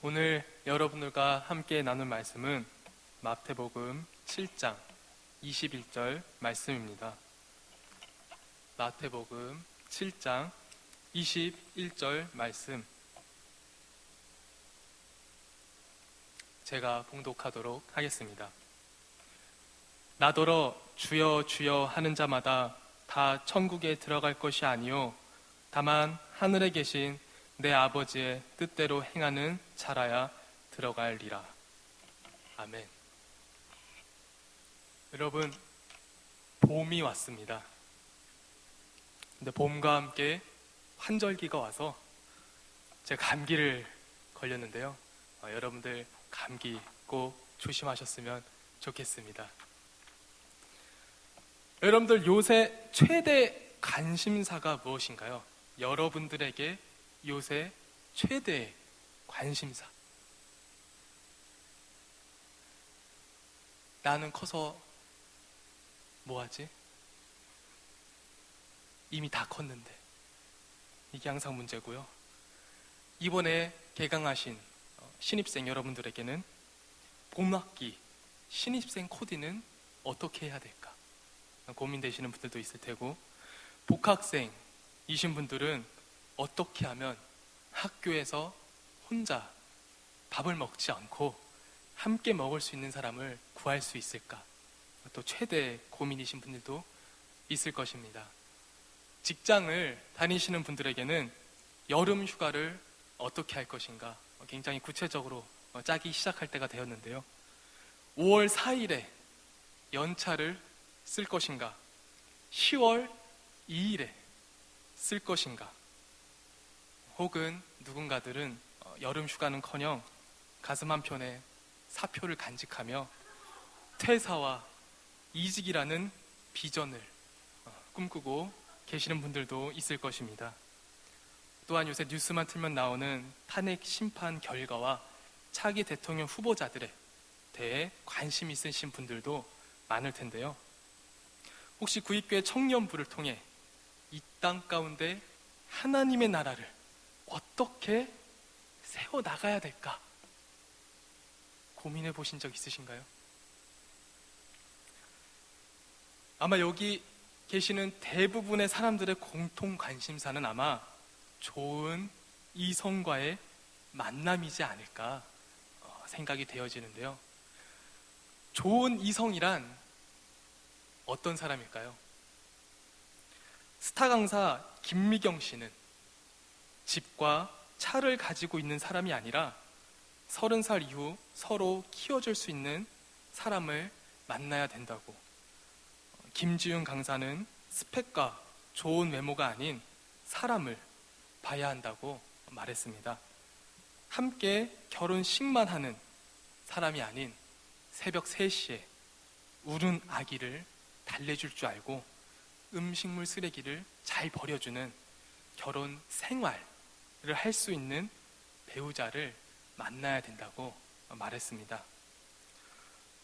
오늘 여러분들과 함께 나눌 말씀은 마태복음 7장 21절 말씀입니다. 마태복음 7장 21절 말씀 제가 봉독하도록 하겠습니다. 나더러 주여 주여 하는 자마다 다 천국에 들어갈 것이 아니요 다만 하늘에 계신 내 아버지의 뜻대로 행하는 자라야 들어갈리라. 아멘. 여러분, 봄이 왔습니다. 근데 봄과 함께 환절기가 와서 제가 감기를 걸렸는데요. 여러분들 감기 꼭 조심하셨으면 좋겠습니다. 여러분들 요새 최대 관심사가 무엇인가요? 여러분들에게 요새 최대의 관심사. 나는 커서 뭐하지? 이미 다 컸는데. 이게 항상 문제고요. 이번에 개강하신 신입생 여러분들에게는 봄학기 신입생 코디는 어떻게 해야 될까? 고민되시는 분들도 있을 테고, 복학생이신 분들은 어떻게 하면 학교에서 혼자 밥을 먹지 않고 함께 먹을 수 있는 사람을 구할 수 있을까? 또 최대 고민이신 분들도 있을 것입니다. 직장을 다니시는 분들에게는 여름 휴가를 어떻게 할 것인가? 굉장히 구체적으로 짜기 시작할 때가 되었는데요. 5월 4일에 연차를 쓸 것인가? 10월 2일에 쓸 것인가? 혹은 누군가들은 여름 휴가는커녕 가슴 한편에 사표를 간직하며 퇴사와 이직이라는 비전을 꿈꾸고 계시는 분들도 있을 것입니다. 또한 요새 뉴스만 틀면 나오는 탄핵 심판 결과와 차기 대통령 후보자들에 대해 관심 있으신 분들도 많을 텐데요. 혹시 구입교회 청년부를 통해 이 땅 가운데 하나님의 나라를 어떻게 세워나가야 될까? 고민해 보신 적 있으신가요? 아마 여기 계시는 대부분의 사람들의 공통 관심사는 아마 좋은 이성과의 만남이지 않을까 생각이 되어지는데요. 좋은 이성이란 어떤 사람일까요? 스타 강사 김미경 씨는 집과 차를 가지고 있는 사람이 아니라 30살 이후 서로 키워줄 수 있는 사람을 만나야 된다고, 김지윤 강사는 스펙과 좋은 외모가 아닌 사람을 봐야 한다고 말했습니다. 함께 결혼식만 하는 사람이 아닌 새벽 3시에 우는 아기를 달래줄 줄 알고 음식물 쓰레기를 잘 버려주는 결혼 생활을 할 수 있는 배우자를 만나야 된다고 말했습니다.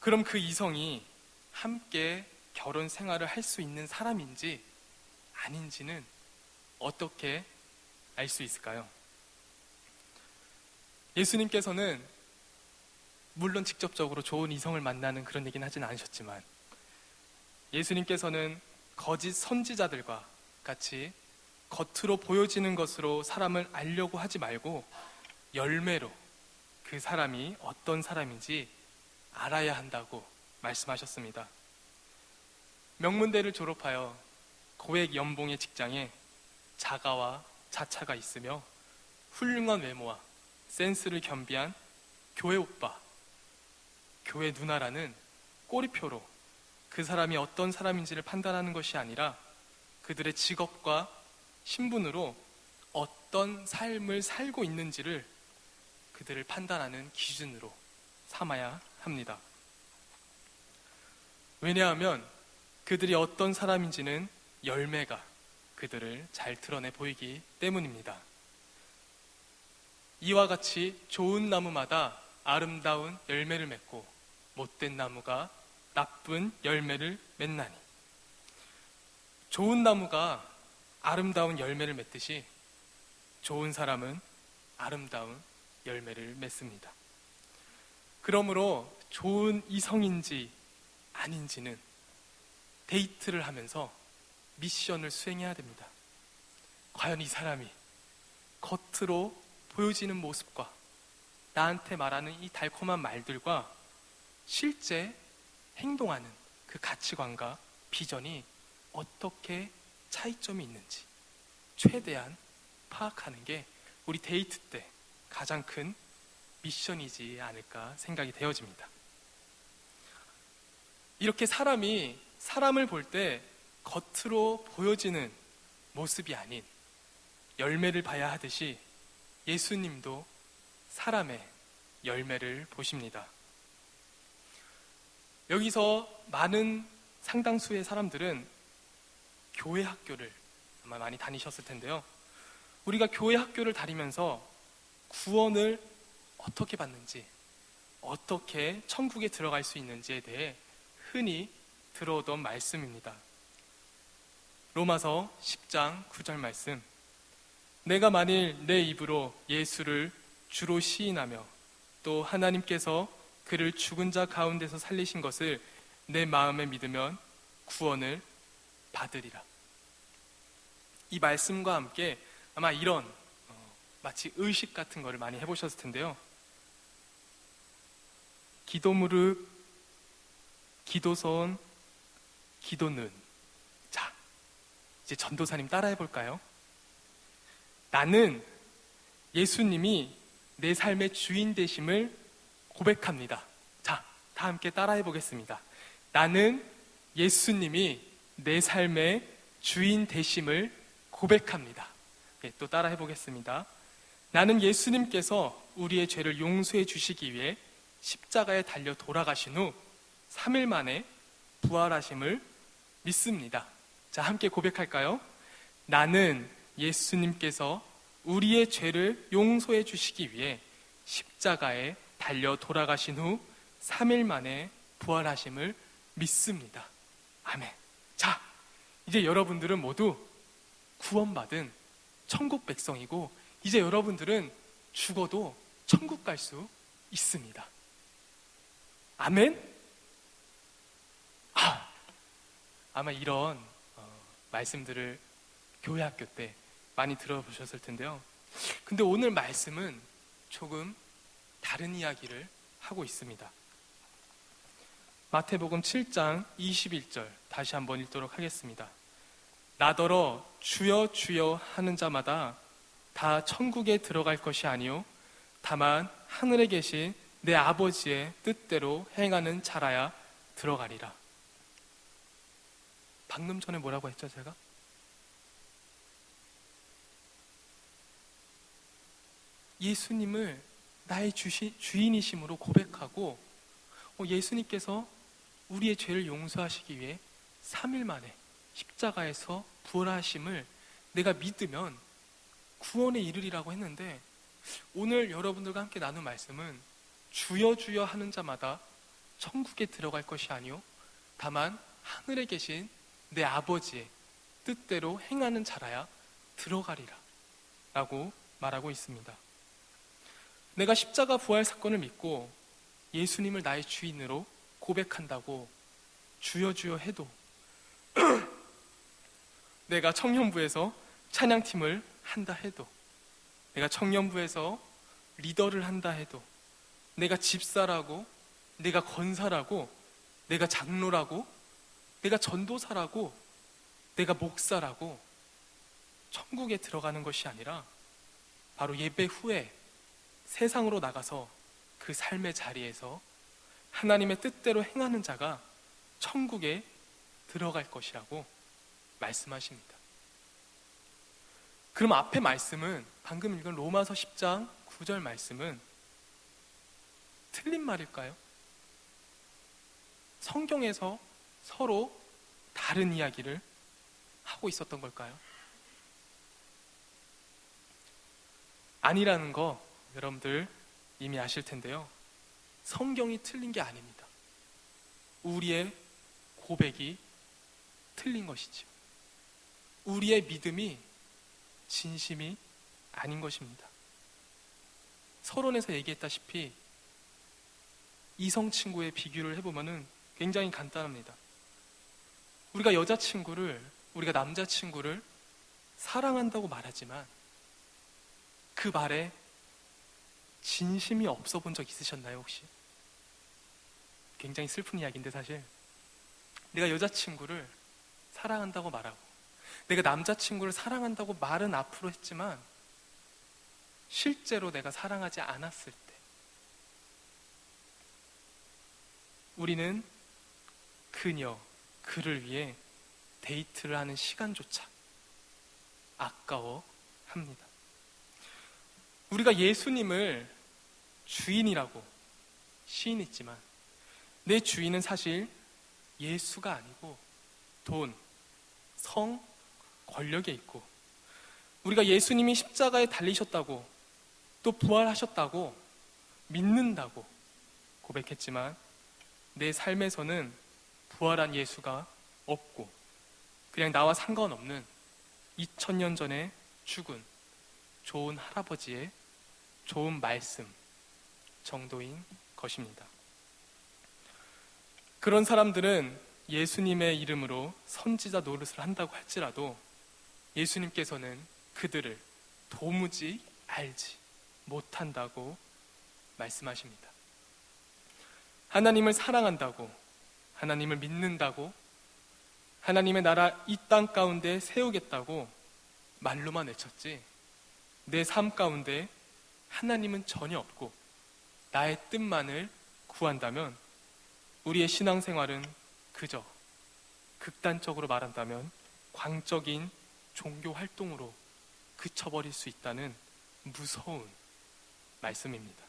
그럼 그 이성이 함께 결혼 생활을 할 수 있는 사람인지 아닌지는 어떻게 알 수 있을까요? 예수님께서는 물론 직접적으로 좋은 이성을 만나는 그런 얘기는 하진 않으셨지만, 예수님께서는 거짓 선지자들과 같이 겉으로 보여지는 것으로 사람을 알려고 하지 말고 열매로 그 사람이 어떤 사람인지 알아야 한다고 말씀하셨습니다. 명문대를 졸업하여 고액 연봉의 직장에 자가와 자차가 있으며 훌륭한 외모와 센스를 겸비한 교회 오빠, 교회 누나라는 꼬리표로 그 사람이 어떤 사람인지를 판단하는 것이 아니라 그들의 직업과 신분으로 어떤 삶을 살고 있는지를 그들을 판단하는 기준으로 삼아야 합니다. 왜냐하면 그들이 어떤 사람인지는 열매가 그들을 잘 드러내 보이기 때문입니다. 이와 같이 좋은 나무마다 아름다운 열매를 맺고 못된 나무가 나쁜 열매를 맺나니, 좋은 나무가 아름다운 열매를 맺듯이 좋은 사람은 아름다운 열매를 맺습니다. 그러므로 좋은 이성인지 아닌지는 데이트를 하면서 미션을 수행해야 됩니다. 과연 이 사람이 겉으로 보여지는 모습과 나한테 말하는 이 달콤한 말들과 실제 행동하는 그 가치관과 비전이 어떻게 차이점이 있는지 최대한 파악하는 게 우리 데이트 때 가장 큰 미션이지 않을까 생각이 되어집니다. 이렇게 사람이 사람을 볼 때 겉으로 보여지는 모습이 아닌 열매를 봐야 하듯이 예수님도 사람의 열매를 보십니다. 여기서 많은 상당수의 사람들은 교회 학교를 아마 많이 다니셨을 텐데요. 우리가 교회 학교를 다니면서 구원을 어떻게 받는지, 어떻게 천국에 들어갈 수 있는지에 대해 흔히 들어오던 말씀입니다. 로마서 10장 9절 말씀. 내가 만일 내 입으로 예수를 주로 시인하며 또 하나님께서 그를 죽은 자 가운데서 살리신 것을 내 마음에 믿으면 구원을 받으리라. 이 말씀과 함께 아마 이런 마치 의식 같은 거를 많이 해보셨을 텐데요. 기도 무릎, 기도손, 기도는. 자, 이제 전도사님 따라해 볼까요? 나는 예수님이 내 삶의 주인 되심을 고백합니다. 자, 다 함께 따라해 보겠습니다. 나는 예수님이 내 삶의 주인 되심을 고백합니다. 네, 또 따라해 보겠습니다. 나는 예수님께서 우리의 죄를 용서해 주시기 위해 십자가에 달려 돌아가신 후 3일 만에 부활하심을 믿습니다. 자, 함께 고백할까요? 나는 예수님께서 우리의 죄를 용서해 주시기 위해 십자가에 달려 돌아가신 후 3일 만에 부활하심을 믿습니다. 아멘. 자, 이제 여러분들은 모두 구원받은 천국 백성이고 이제 여러분들은 죽어도 천국 갈 수 있습니다. 아멘? 아마 이런 말씀들을 교회 학교 때 많이 들어보셨을 텐데요. 근데 오늘 말씀은 조금 다른 이야기를 하고 있습니다. 마태복음 7장 21절 다시 한번 읽도록 하겠습니다. 나더러 주여 주여 하는 자마다 다 천국에 들어갈 것이 아니요 다만 하늘에 계신 내 아버지의 뜻대로 행하는 자라야 들어가리라. 방금 전에 뭐라고 했죠, 제가? 예수님을 나의 주인이심으로 고백하고 예수님께서 우리의 죄를 용서하시기 위해 3일 만에 십자가에서 부활하심을 내가 믿으면 구원에 이르리라고 했는데 오늘 여러분들과 함께 나눈 말씀은 주여 주여 하는 자마다 천국에 들어갈 것이 아니요 다만 하늘에 계신 내 아버지의 뜻대로 행하는 자라야 들어가리라 라고 말하고 있습니다. 내가 십자가 부활 사건을 믿고 예수님을 나의 주인으로 고백한다고 주여 주여 해도 내가 청년부에서 찬양팀을 한다 해도 내가 청년부에서 리더를 한다 해도 내가 집사라고 내가 권사라고 내가 장로라고 내가 전도사라고 내가 목사라고 천국에 들어가는 것이 아니라 바로 예배 후에 세상으로 나가서 그 삶의 자리에서 하나님의 뜻대로 행하는 자가 천국에 들어갈 것이라고 말씀하십니다. 그럼 앞에 말씀은 방금 읽은 로마서 10장 9절 말씀은 틀린 말일까요? 성경에서 서로 다른 이야기를 하고 있었던 걸까요? 아니라는 거 여러분들 이미 아실 텐데요. 성경이 틀린 게 아닙니다. 우리의 고백이 틀린 것이죠. 우리의 믿음이 진심이 아닌 것입니다. 서론에서 얘기했다시피 이성 친구의 비교를 해보면은 굉장히 간단합니다. 우리가 여자친구를, 우리가 남자친구를 사랑한다고 말하지만 그 말에 진심이 없어 본 적 있으셨나요, 혹시? 굉장히 슬픈 이야기인데 사실 내가 여자친구를 사랑한다고 말하고 내가 남자친구를 사랑한다고 말은 앞으로 했지만 실제로 내가 사랑하지 않았을 때 우리는 그를 위해 데이트를 하는 시간조차 아까워합니다. 우리가 예수님을 주인이라고 시인했지만 내 주인은 사실 예수가 아니고 돈, 성, 권력에 있고 우리가 예수님이 십자가에 달리셨다고 또 부활하셨다고 믿는다고 고백했지만 내 삶에서는 부활한 예수가 없고 그냥 나와 상관없는 2000년 전에 죽은 좋은 할아버지의 좋은 말씀 정도인 것입니다. 그런 사람들은 예수님의 이름으로 선지자 노릇을 한다고 할지라도 예수님께서는 그들을 도무지 알지 못한다고 말씀하십니다. 하나님을 사랑한다고, 하나님을 믿는다고, 하나님의 나라 이 땅 가운데 세우겠다고 말로만 외쳤지 내 삶 가운데 하나님은 전혀 없고 나의 뜻만을 구한다면 우리의 신앙생활은 그저 극단적으로 말한다면 광적인 종교 활동으로 그쳐버릴 수 있다는 무서운 말씀입니다.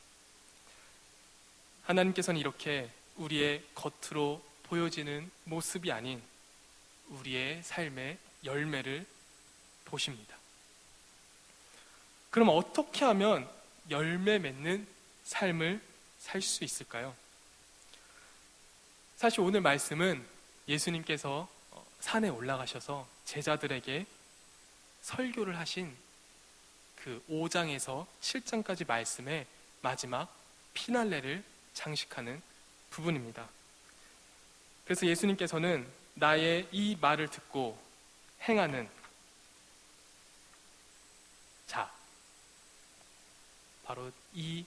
하나님께서는 이렇게 우리의 겉으로 보여지는 모습이 아닌 우리의 삶의 열매를 보십니다. 그럼 어떻게 하면 열매 맺는 삶을 살 수 있을까요? 사실 오늘 말씀은 예수님께서 산에 올라가셔서 제자들에게 설교를 하신 그 5장에서 7장까지 말씀의 마지막 피날레를 장식하는 부분입니다. 그래서 예수님께서는 나의 이 말을 듣고 행하는 자, 바로 이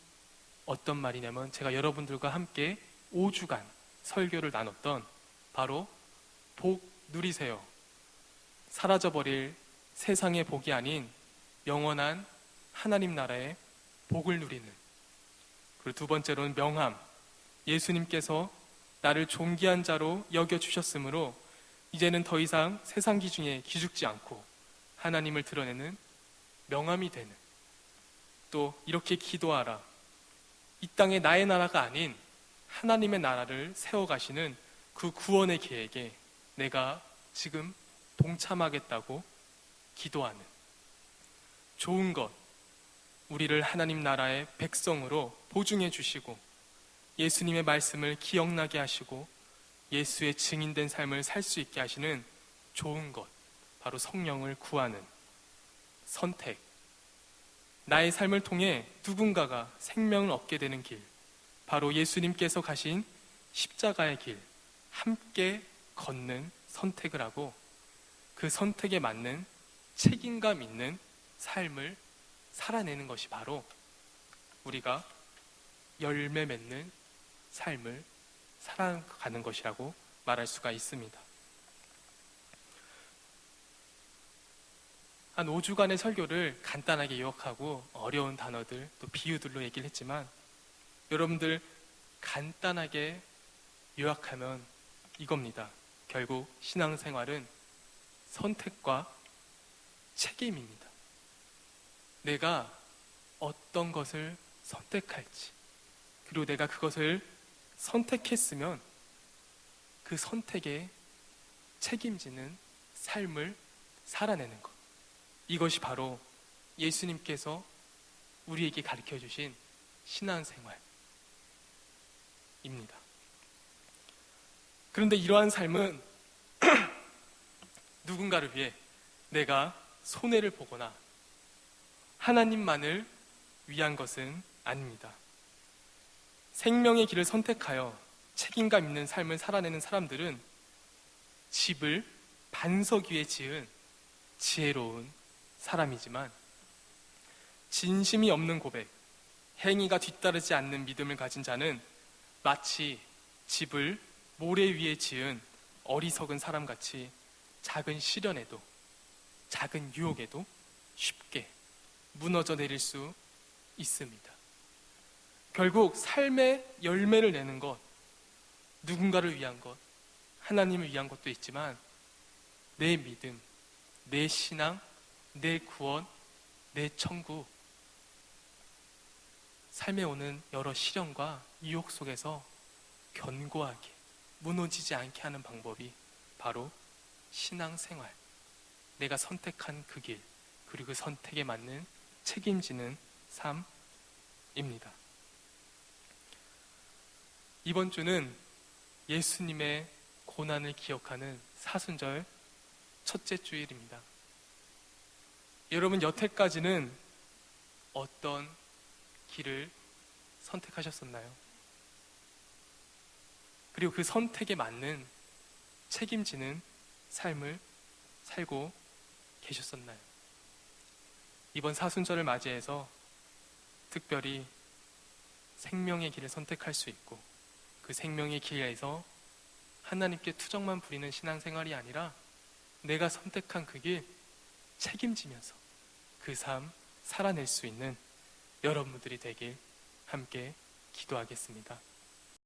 어떤 말이냐면 제가 여러분들과 함께 5주간 설교를 나눴던 바로 복 누리세요. 사라져버릴 세상의 복이 아닌 영원한 하나님 나라의 복을 누리는. 그리고 두 번째로는 명함. 예수님께서 나를 존귀한 자로 여겨주셨으므로 이제는 더 이상 세상 기준에 기죽지 않고 하나님을 드러내는 명함이 되는. 또 이렇게 기도하라. 이 땅에 나의 나라가 아닌 하나님의 나라를 세워가시는 그 구원의 계획에 내가 지금 동참하겠다고 기도하는. 좋은 것, 우리를 하나님 나라의 백성으로 보증해 주시고 예수님의 말씀을 기억나게 하시고 예수의 증인된 삶을 살 수 있게 하시는 좋은 것, 바로 성령을 구하는 선택. 나의 삶을 통해 누군가가 생명을 얻게 되는 길, 바로 예수님께서 가신 십자가의 길, 함께 걷는 선택을 하고 그 선택에 맞는 책임감 있는 삶을 살아내는 것이 바로 우리가 열매 맺는 삶을 살아가는 것이라고 말할 수가 있습니다. 한 5주간의 설교를 간단하게 요약하고 어려운 단어들 또 비유들로 얘기를 했지만 여러분들 간단하게 요약하면 이겁니다. 결국 신앙생활은 선택과 책임입니다. 내가 어떤 것을 선택할지, 그리고 내가 그것을 선택했으면 그 선택에 책임지는 삶을 살아내는 것. 이것이 바로 예수님께서 우리에게 가르쳐 주신 신앙생활입니다. 그런데 이러한 삶은 누군가를 위해 내가 손해를 보거나 하나님만을 위한 것은 아닙니다. 생명의 길을 선택하여 책임감 있는 삶을 살아내는 사람들은 집을 반석 위에 지은 지혜로운 사람이지만, 진심이 없는 고백, 행위가 뒤따르지 않는 믿음을 가진 자는 마치 집을 모래 위에 지은 어리석은 사람같이 작은 시련에도, 작은 유혹에도 쉽게 무너져 내릴 수 있습니다. 결국 삶의 열매를 내는 것, 누군가를 위한 것, 하나님을 위한 것도 있지만 내 믿음, 내 신앙, 내 구원, 내 천국, 삶에 오는 여러 시련과 유혹 속에서 견고하게 무너지지 않게 하는 방법이 바로 신앙생활, 내가 선택한 그 길, 그리고 그 선택에 맞는 책임지는 삶입니다. 이번 주는 예수님의 고난을 기억하는 사순절 첫째 주일입니다. 여러분, 여태까지는 어떤 길을 선택하셨었나요? 그리고 그 선택에 맞는 책임지는 삶을 살고 계셨었나요? 이번 사순절을 맞이해서 특별히 생명의 길을 선택할 수 있고, 그 생명의 길에서 하나님께 투정만 부리는 신앙생활이 아니라 내가 선택한 그 길 책임지면서 그 삶 살아낼 수 있는 여러분들이 되길 함께 기도하겠습니다.